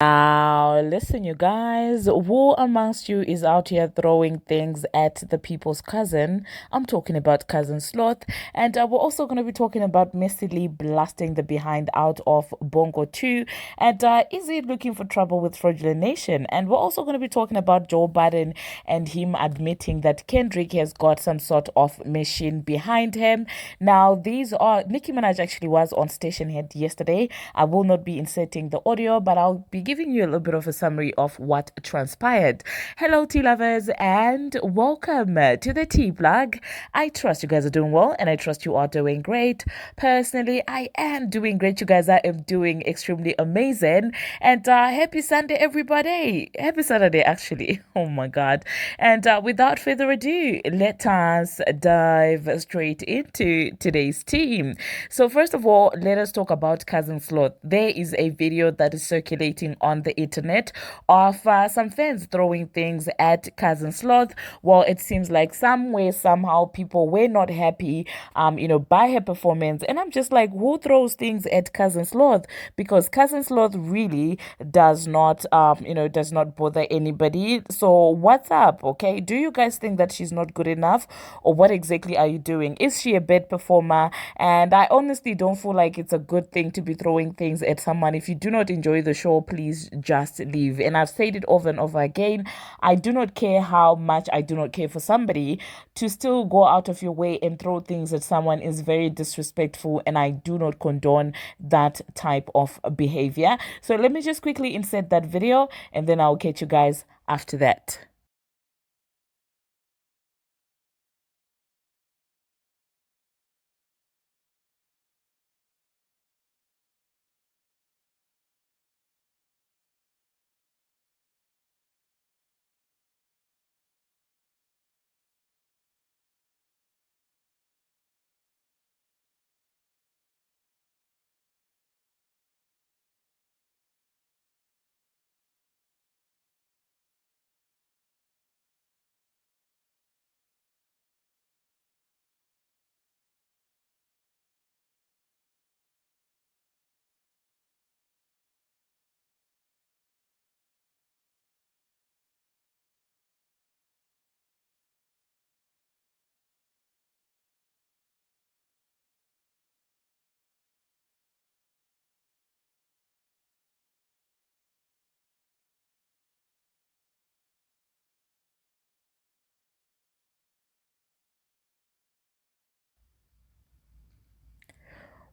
Now, listen, you guys, who amongst you is out here throwing things at the people's cousin? I'm talking about Cousin Sloth, and we're also going to be talking about messily blasting the behind out of Bongo 2, and is he looking for trouble with Fraudulent Nation? And we're also going to be talking about Joe Budden and him admitting that Kendrick has got some sort of machine behind him. Now, these are Nicki Minaj actually was on Stationhead yesterday. I will not be inserting the audio, but I'll be giving you a little bit of a summary of what transpired. Hello, tea lovers, and welcome to the tea plug. I trust you guys are doing well, and I trust you are doing great. Personally, I am doing great. You guys are doing extremely amazing. And happy Sunday, everybody. Happy Saturday, actually. Oh my God. And without further ado, let us dive straight into today's team. So, first of all, let us talk about Cousin Sloth. There is a video that is circulating on the internet of some fans throwing things at Cousin Sloth. Well, it seems like somewhere, somehow, people were not happy, by her performance. And I'm just like, who throws things at Cousin Sloth? Because Cousin Sloth really does not, does not bother anybody. So what's up? Okay, do you guys think that she's not good enough, or what exactly are you doing? Is she a bad performer? And I honestly don't feel like it's a good thing to be throwing things at someone. If you do not enjoy the show, please just leave. And I've said it over and over again. I do not care how much I do not care for somebody. To still go out of your way and throw things at someone is very disrespectful, and I do not condone that type of behavior. So let me just quickly insert that video, and then I'll catch you guys after that.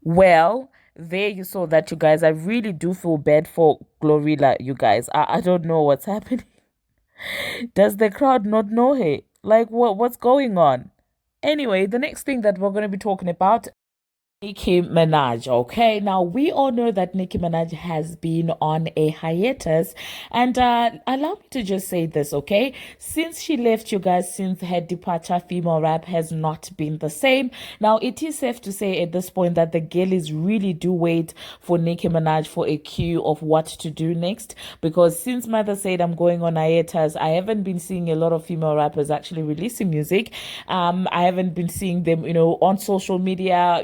Well, there you saw that, you guys. I really do feel bad for Glorilla, you guys. I don't know what's happening. Does the crowd not know her? Like, what's going on? Anyway, the next thing that we're going to be talking about, Nicki Minaj. Okay, now we all know that Nicki Minaj has been on a hiatus, and allow me to just say this, okay? Since she left, you guys, since her departure, female rap has not been the same. Now, it is safe to say at this point that the girlies really do wait for Nicki Minaj for a cue of what to do next, because since Mother said I'm going on hiatus, I haven't been seeing a lot of female rappers actually releasing music. I haven't been seeing them, on social media,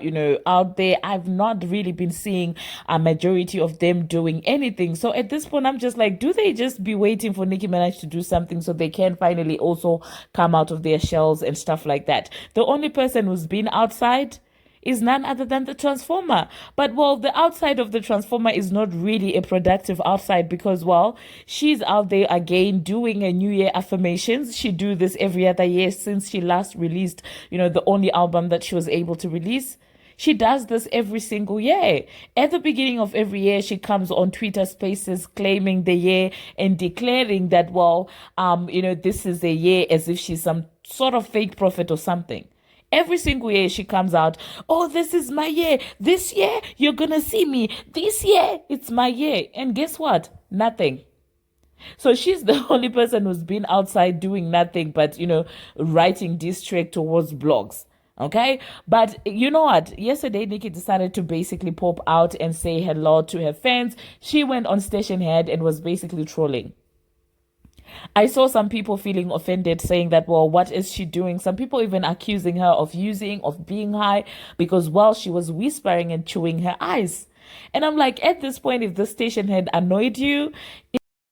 out there. I've not really been seeing a majority of them doing anything. So at this point, I'm just like, do they just be waiting for Nicki Minaj to do something so they can finally also come out of their shells and stuff like that? The only person who's been outside is none other than the transformer. But well, the outside of the transformer is not really a productive outside, because well, she's out there again doing a new year affirmations. She do this every other year since she last released, the only album that she was able to release. She does this every single year. At the beginning of every year, she comes on Twitter Spaces claiming the year and declaring that, well, this is a year, as if she's some sort of fake prophet or something. Every single year she comes out, oh, this is my year. This year, you're going to see me. This year, it's my year. And guess what? Nothing. So she's the only person who's been outside doing nothing but, writing diss track towards blogs. Okay, but you know what? Yesterday, Nicki decided to basically pop out and say hello to her fans. She went on Stationhead and was basically trolling. I saw some people feeling offended, saying that, well, what is she doing? Some people even accusing her of being high, because while she was whispering and chewing her eyes. And I'm like, at this point, if the station had annoyed you,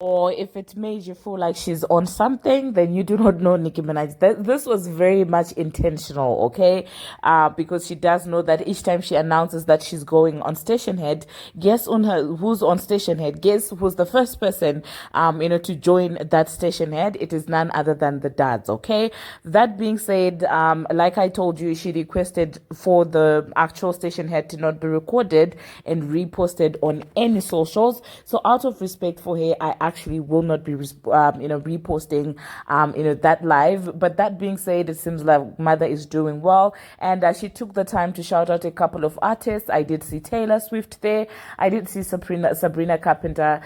or if it made you feel like she's on something, then you do not know Nicki Minaj. This was very much intentional, okay? Because she does know that each time she announces that she's going on station head, guess on her who's on station head? Guess who's the first person, to join that station head? It is none other than the dads, okay? That being said, like I told you, she requested for the actual station head to not be recorded and reposted on any socials. So out of respect for her, I actually will not be reposting that live. But that being said, it seems like mother is doing well, and she took the time to shout out a couple of artists. I did see Taylor Swift there. I did see Sabrina Carpenter.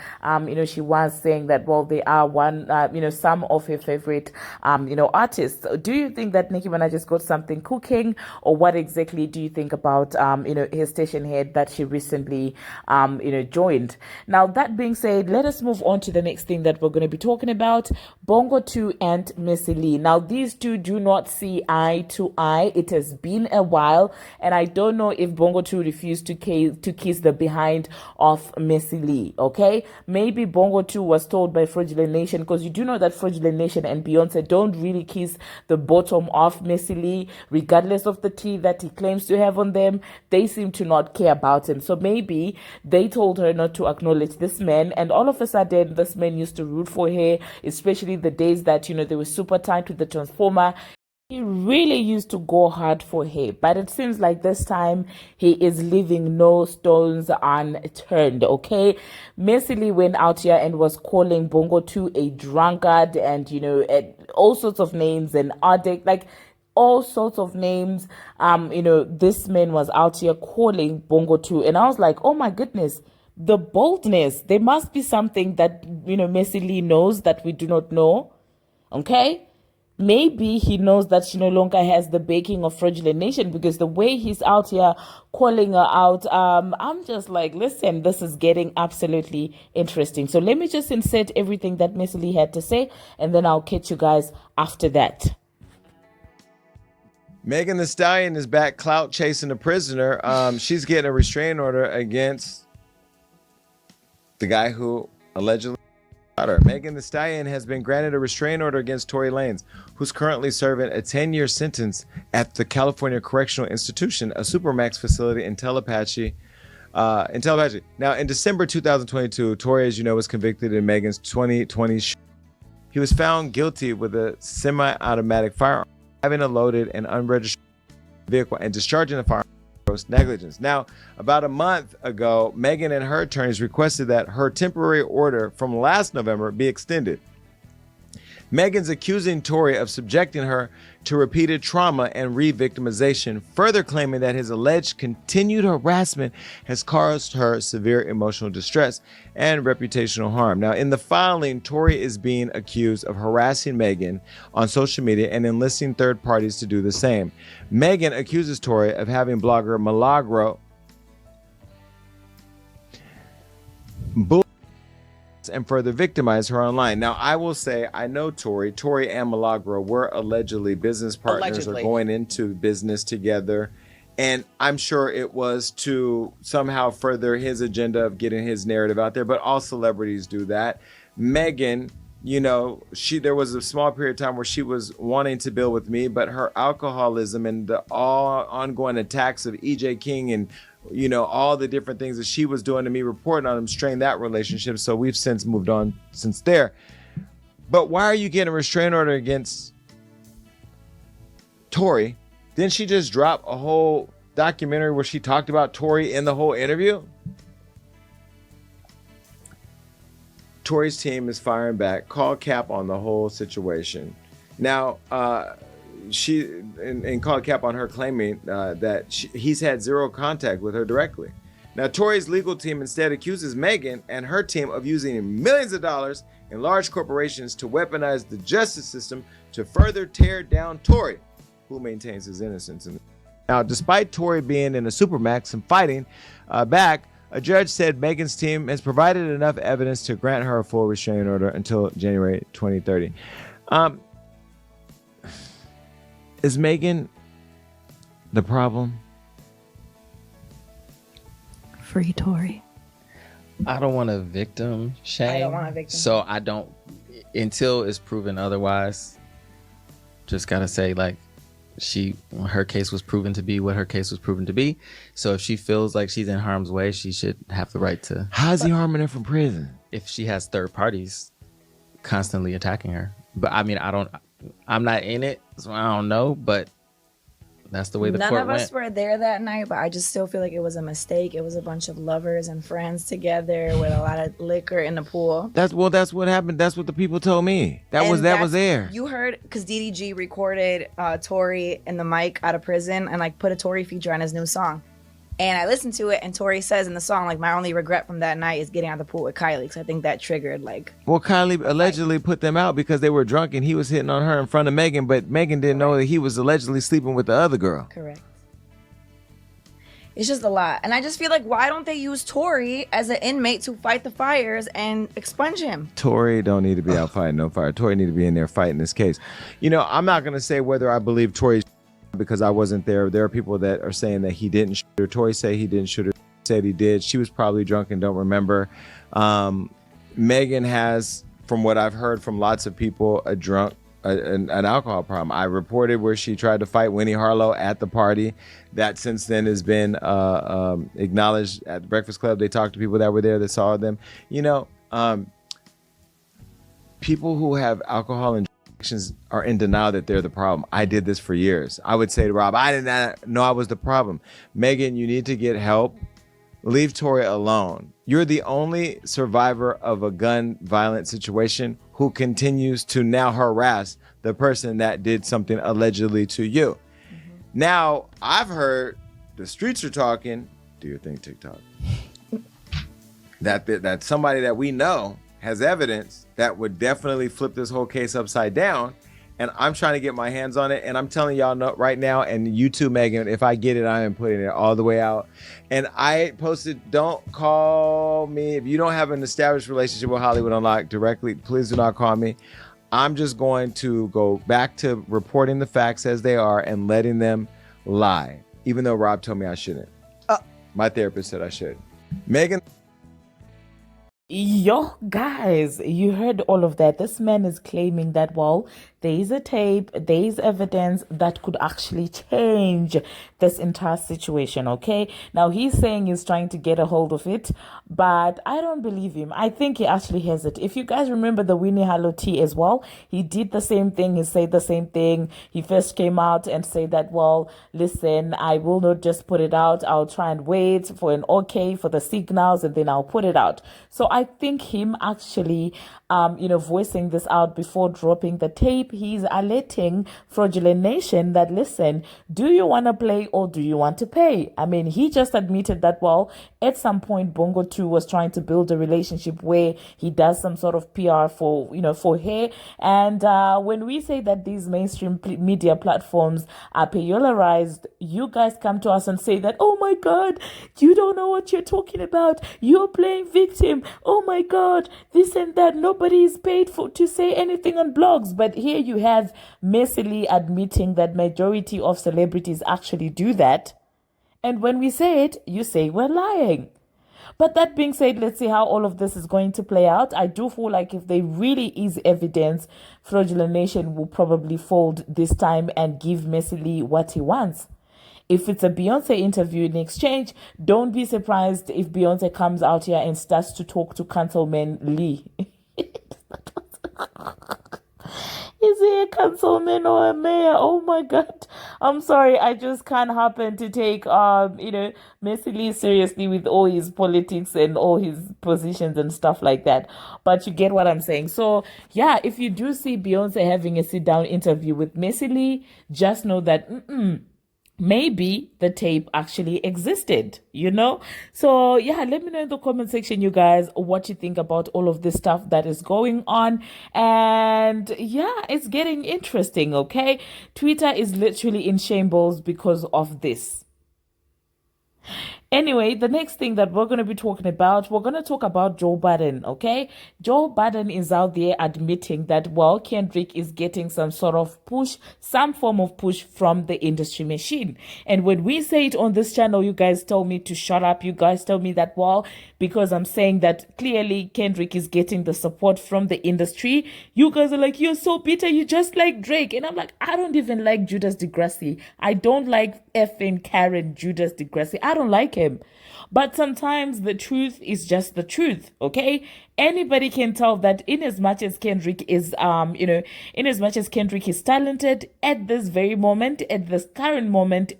She was saying that, well, they are some of her favorite artists. Do you think that Nicki Minaj just got something cooking, or what exactly do you think about her station head that she recently joined? Now, that being said, let us move on to the next thing that we're going to be talking about: Bongo 2 and Missy Lee. Now, these two do not see eye to eye. It has been a while, and I don't know if Bongo 2 refused to kiss the behind of Missy Lee, okay? Maybe Bongo 2 was told by Fraudulent Nation, because you do know that Fraudulent Nation and Beyonce don't really kiss the bottom of Missy Lee, regardless of the tea that he claims to have on them. They seem to not care about him. So maybe they told her not to acknowledge this man, and all of a sudden this man used to root for her, especially the days that they were super tight with the Transformer. He really used to go hard for her, but it seems like this time he is leaving no stones unturned, okay? Missy Lee went out here and was calling Bongo 2 a drunkard, and all sorts of names, and addict, like all sorts of names. This man was out here calling Bongo 2, and I was like, oh my goodness, the boldness. There must be something that Missy Lee knows that we do not know, okay? Maybe he knows that she no longer has the backing of Fraudulent Nation, because the way he's out here calling her out, I'm just like, listen, this is getting absolutely interesting. So let me just insert everything that Missy Lee had to say, and then I'll catch you guys after that. Megan Thee Stallion is back clout chasing a prisoner. She's getting a restraining order against the guy who allegedly shot her. Megan Thee Stallion has been granted a restraining order against Tory Lanez, who's currently serving a 10-year sentence at the California Correctional Institution, a supermax facility in Tallahatchie. Now, in December 2022, Tory, as you know, was convicted in Megan's 2020 He was found guilty with a semi-automatic firearm, having a loaded and unregistered vehicle, and discharging the firearm for gross negligence. Now, about a month ago, Megan and her attorneys requested that her temporary order from last November be extended. Megan's accusing Tory of subjecting her to repeated trauma and re-victimization, further claiming that his alleged continued harassment has caused her severe emotional distress and reputational harm. Now, in the filing, Tory is being accused of harassing Megan on social media and enlisting third parties to do the same. Megan accuses Tory of having blogger Milagro and further victimize her online. Now, I will say, I know Tory and Milagro were allegedly business partners, or going into business together. And I'm sure it was to somehow further his agenda of getting his narrative out there, but all celebrities do that. Megan, there was a small period of time where she was wanting to build with me, but her alcoholism and the all ongoing attacks of EJ King and all the different things that she was doing to me, reporting on them, strained that relationship. So we've since moved on since there. But why are you getting a restraining order against Tory? Didn't she just drop a whole documentary where she talked about Tory in the whole interview? Tory's team is firing back, called cap on the whole situation. Now, she called cap on her, claiming that he's had zero contact with her directly. Now, Tory's legal team instead accuses Megan and her team of using millions of dollars in large corporations to weaponize the justice system to further tear down Tory, who maintains his innocence. Now, despite Tory being in a supermax and fighting back, a judge said Megan's team has provided enough evidence to grant her a full restraining order until January 2030. Is Megan the problem? Free Tory. I don't want to victim shame. I don't want to victim. So I don't, until it's proven otherwise, just gotta say, like, her case was proven to be what her case was proven to be. So if she feels like she's in harm's way, she should have the right to. How's he harming her from prison? If she has third parties constantly attacking her. But I mean, I'm not in it, so I don't know, but that's the way the court went. None of us were there that night, but I just still feel like it was a mistake. It was a bunch of lovers and friends together with a lot of liquor in the pool. That's what happened. That's what the people told me. That was there. You heard, because DDG recorded Tory and the mic out of prison and like put a Tory feature on his new song. And I listened to it, and Tory says in the song, like, my only regret from that night is getting out of the pool with Kylie. Because I think that triggered, like... Well, Kylie allegedly put them out because they were drunk and he was hitting on her in front of Megan, but Megan didn't know that he was allegedly sleeping with the other girl. Correct. It's just a lot. And I just feel like, why don't they use Tory as an inmate to fight the fires and expunge him? Tory don't need to be out fighting no fire. Tory need to be in there fighting this case. You know, I'm not going to say whether I believe Tory's because I wasn't there. There are people that are saying that he didn't shoot her. Tory said he didn't shoot her. Said he did. She was probably drunk and don't remember. Megan has, from what I've heard from lots of people, an alcohol problem. I reported where she tried to fight Winnie Harlow at the party. That since then has been acknowledged at the Breakfast Club. They talked to people that were there that saw them. You know, people who have alcohol and are in denial that they're the problem. I did this for years. I would say to Rob, I did not know I was the problem. Megan, you need to get help. Leave Tory alone. You're the only survivor of a gun violent situation who continues to now harass the person that did something allegedly to you. Mm-hmm. Now, I've heard the streets are talking, do your thing, TikTok, that somebody that we know has evidence that would definitely flip this whole case upside down. And I'm trying to get my hands on it. And I'm telling y'all right now, and you too, Megan, if I get it, I am putting it all the way out. And I posted, don't call me. If you don't have an established relationship with Hollywood Unlocked directly, please do not call me. I'm just going to go back to reporting the facts as they are and letting them lie, even though Rob told me I shouldn't. My therapist said I should. Megan. Yo, guys, you heard all of that. This man is claiming that, well, there is a tape, there is evidence that could actually change this entire situation, okay? Now, he's saying he's trying to get a hold of it, but I don't believe him. I think he actually has it. If you guys remember the Winnie Harlow tea as well, he did the same thing. He said the same thing. He first came out and said that, well, listen, I will not just put it out. I'll try and wait for an okay for the signals, and then I'll put it out. So I think him actually, voicing this out before dropping the tape, he's alerting Fraudulent Nation that, listen, do you want to play or do you want to pay? I mean, he just admitted that, well, at some point, Bongo 2 was trying to build a relationship where he does some sort of PR for her. And when we say that these mainstream media platforms are polarized, you guys come to us and say that, oh my God, you don't know what you're talking about. You're playing victim. Oh my God, this and that. Nobody is paid to say anything on blogs. But here you have messily admitting that majority of celebrities actually do that. And when we say it, you say we're lying. But that being said, let's see how all of this is going to play out. I do feel like if there really is evidence, Fraudulent Nation will probably fold this time and give Messily what he wants. If it's a Beyonce interview in exchange, don't be surprised if Beyonce comes out here and starts to talk to Councilman Lee. Is he a councilman or a mayor? Oh my God. I'm sorry. I just can't happen to take, Messi Lee seriously with all his politics and all his positions and stuff like that. But you get what I'm saying. So, yeah, if you do see Beyonce having a sit-down interview with Messi Lee, just know that, maybe the tape actually existed, So yeah, let me know in the comment section, you guys, what you think about all of this stuff that is going on. And yeah, it's getting interesting, okay? Twitter is literally in shambles because of this. Anyway, the next thing that we're going to be talking about, we're going to talk about Joe Budden, okay? Joe Budden is out there admitting that, well, Kendrick is getting some sort of push, some form of push from the industry machine. And when we say it on this channel, you guys tell me to shut up. You guys tell me that, well, because I'm saying that clearly Kendrick is getting the support from the industry. You guys are like, you're so bitter. You just like Drake. And I'm like, I don't even like Judas Degrassi. I don't like effing Karen Judas Degrassi. I don't like him. But sometimes the truth is just the truth, okay? Anybody can tell that in as much as Kendrick is, in as much as Kendrick is talented at this very moment, at this current moment,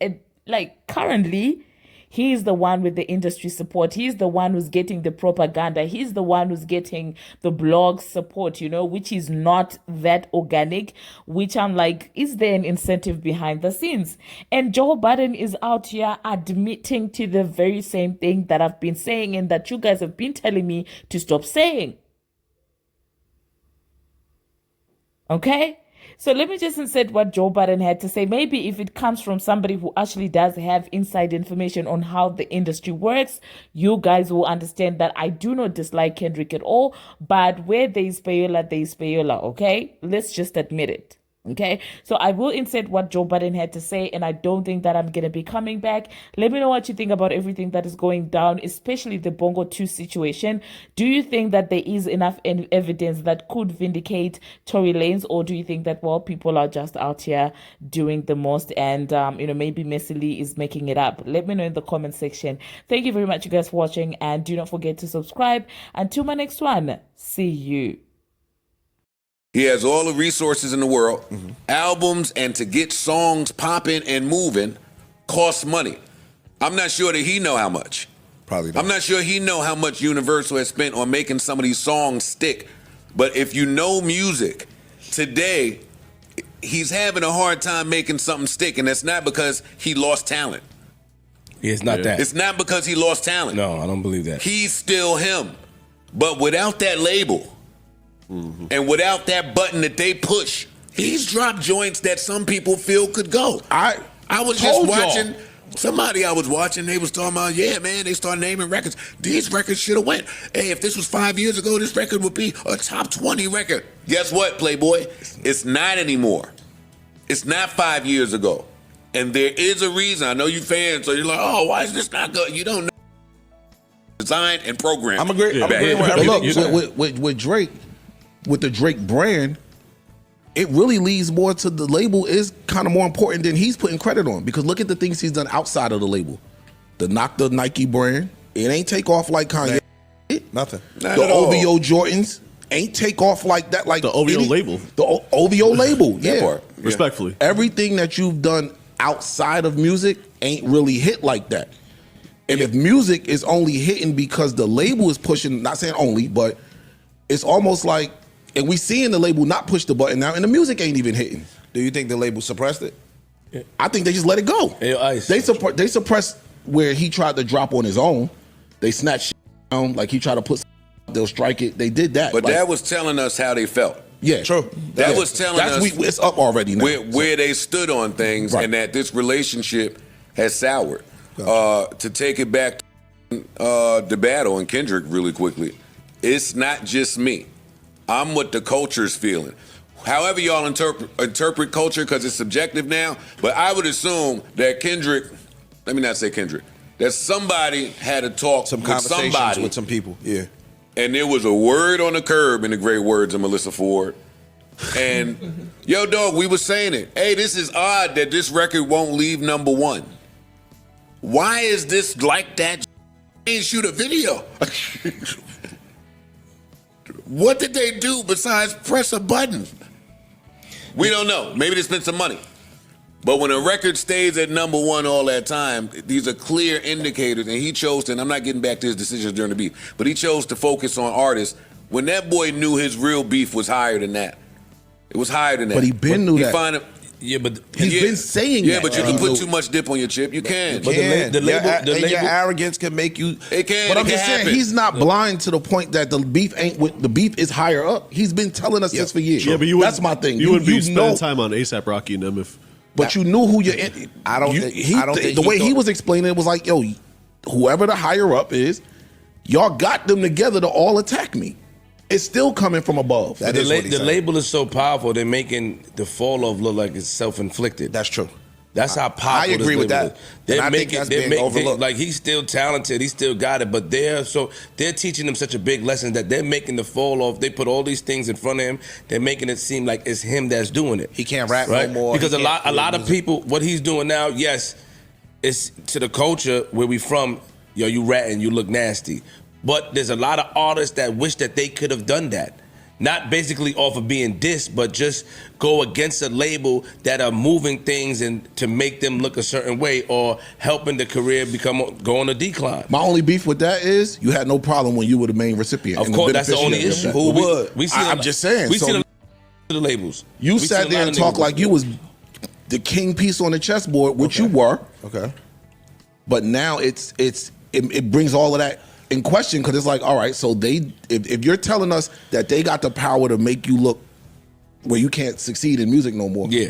currently, he is the one with the industry support. He's the one who's getting the propaganda. He's the one who's getting the blog support, which is not that organic, which I'm like, is there an incentive behind the scenes? And Joe Budden is out here admitting to the very same thing that I've been saying and that you guys have been telling me to stop saying. Okay? So let me just insert what Joe Budden had to say. Maybe if it comes from somebody who actually does have inside information on how the industry works, you guys will understand that I do not dislike Kendrick at all. But where there is payola, there is payola, okay? Let's just admit it. Okay, so I will insert what Joe Budden had to say, and I don't think that I'm going to be coming back. Let me know what you think about everything that is going down, especially the Bongo 2 situation. Do you think that there is enough evidence that could vindicate Tory Lanez, or do you think that, well, people are just out here doing the most and, maybe Messi Lee is making it up? Let me know in the comment section. Thank you very much, you guys, for watching, and do not forget to subscribe. Until my next one, see you. He has all the resources in the world, albums, and to get songs popping and moving costs money. I'm not sure that he know how much. Probably not. I'm not sure he know how much Universal has spent on making some of these songs stick. But if you know music, today, he's having a hard time making something stick, and that's not because he lost talent. It's not that. It's not because he lost talent. No, I don't believe that. He's still him. But without that label, and without that button that they push, he's dropped joints that some people feel could go. I was just watching somebody I was watching, they was talking about, yeah, man, they started naming records. These records should have went. Hey, if this was 5 years ago, this record would be a top 20 record. Guess what, Playboy? It's not anymore. It's not 5 years ago. And there is a reason. I know you fans, so you're like, oh, why is this not good? You don't know. Designed and programmed. I'm agreeing with everything. Look, with Drake, with the Drake brand, it really leads more to the label is kind of more important than he's putting credit on, because look at the things he's done outside of the label. The Nike brand, it ain't take off like Kanye. Nothing. The OVO Jordans ain't take off like that. Like the OVO label. The OVO label, yeah. Respectfully. Everything that you've done outside of music ain't really hit like that. And if music is only hitting because the label is pushing, not saying only, but it's almost like, and we seeing the label not push the button now, and the music ain't even hitting. Do you think the label suppressed it? I think they just let it go. Hey, Ice. They suppressed where he tried to drop on his own. They snatched shit down, like he tried to put, they'll strike it. They did that. But like, that was telling us how they felt. Yeah, true. That was telling us it's up already now. Where they stood on things, and that this relationship has soured. To take it back to the battle and Kendrick really quickly, it's not just me. I'm what the culture's feeling. However y'all interpret culture, because it's subjective now, but I would assume that Kendrick, let me not say Kendrick, that somebody had a talk with somebody. With some people, yeah. And there was a word on the curb, in the great words of Melissa Ford. And, yo, dog, we were saying it. Hey, this is odd that this record won't leave #1. Why is this like that? They didn't shoot a video. What did they do besides press a button? We don't know. Maybe they spent some money. But when a record stays at #1 all that time, these are clear indicators. And he chose to, and I'm not getting back to his decisions during the beef, but he chose to focus on artists when that boy knew his real beef was higher than that. It was higher than that. But he been knew that. Yeah, but he's been saying that. Yeah, but you can put too much dip on your chip. You can. But the label, your arrogance can make you. It can. But I'm just saying, he's not blind to the point that the beef ain't with the beef is higher up. He's been telling us this for years. Yeah, but that's my thing. You wouldn't be spending time on ASAP Rocky and them if. But you knew who you're in. I don't think the way he was explaining it was like, yo, whoever the higher up is, y'all got them together to all attack me. It's still coming from above. The label is so powerful, they're making the fall off look like it's self-inflicted. That's true. That's how powerful I agree with this label that. is. They're And I think that's being overlooked. like he's still talented, he still got it, but they're teaching him such a big lesson that they're making the fall off. They put all these things in front of him. They're making it seem like it's him that's doing it. He can't rap right? no more. Because a lot of people, what he's doing now, yes, it's to the culture where we from. Yo, you ratting, you look nasty. But there's a lot of artists that wish that they could have done that. Not basically off of being dissed, but just go against a label that are moving things and to make them look a certain way or helping the career go on a decline. My only beef with that is you had no problem when you were the main recipient. Of course, that's the only issue. Who would? I'm just saying. We so see the labels. You sat there and talked like you was the king piece on the chessboard, which you were. Okay. But now it brings all of that in question because it's like, all right, so if you're telling us that they got the power to make you look where you can't succeed in music no more, yeah,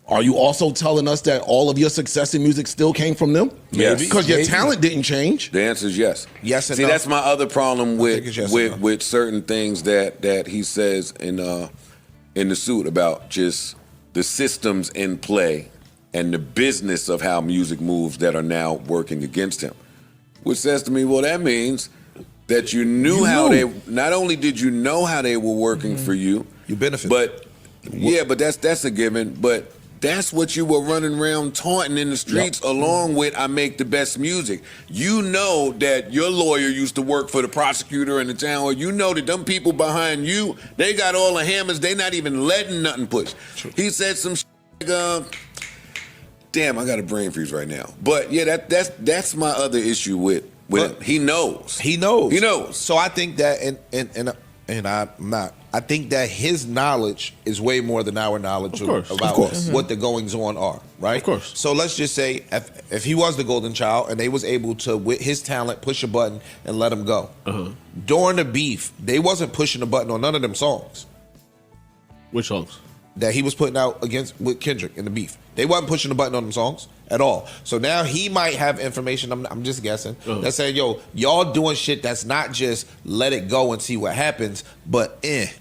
are you also telling us that all of your success in music still came from them? Yes. Because your talent didn't change. The answer is yes. Yes and See, no. that's my other problem with yes and no. with certain things that he says in the suit about just the systems in play and the business of how music moves that are now working against him. Which says to me, well, that means that you knew how they, not only did you know how they were working for you, You benefit. but that's a given, but that's what you were running around taunting in the streets along with I make the best music. You know that your lawyer used to work for the prosecutor in the town, or you know that them people behind you, they got all the hammers, they not even letting nothing push. He said some shit like, damn, I got a brain freeze right now. But yeah, that's my other issue with him. He knows. He knows. He knows. So I think that, and I'm not. I think that his knowledge is way more than our knowledge about what the goings on are, right? Of course. So let's just say if he was the golden child and they was able to, with his talent, push a button and let him go. During the beef, they wasn't pushing the button on none of them songs Which songs? that he was putting out with Kendrick in the beef. They wasn't pushing the button on them songs at all. So now he might have information, I'm just guessing, that's saying, yo, y'all doing shit that's not just let it go and see what happens, but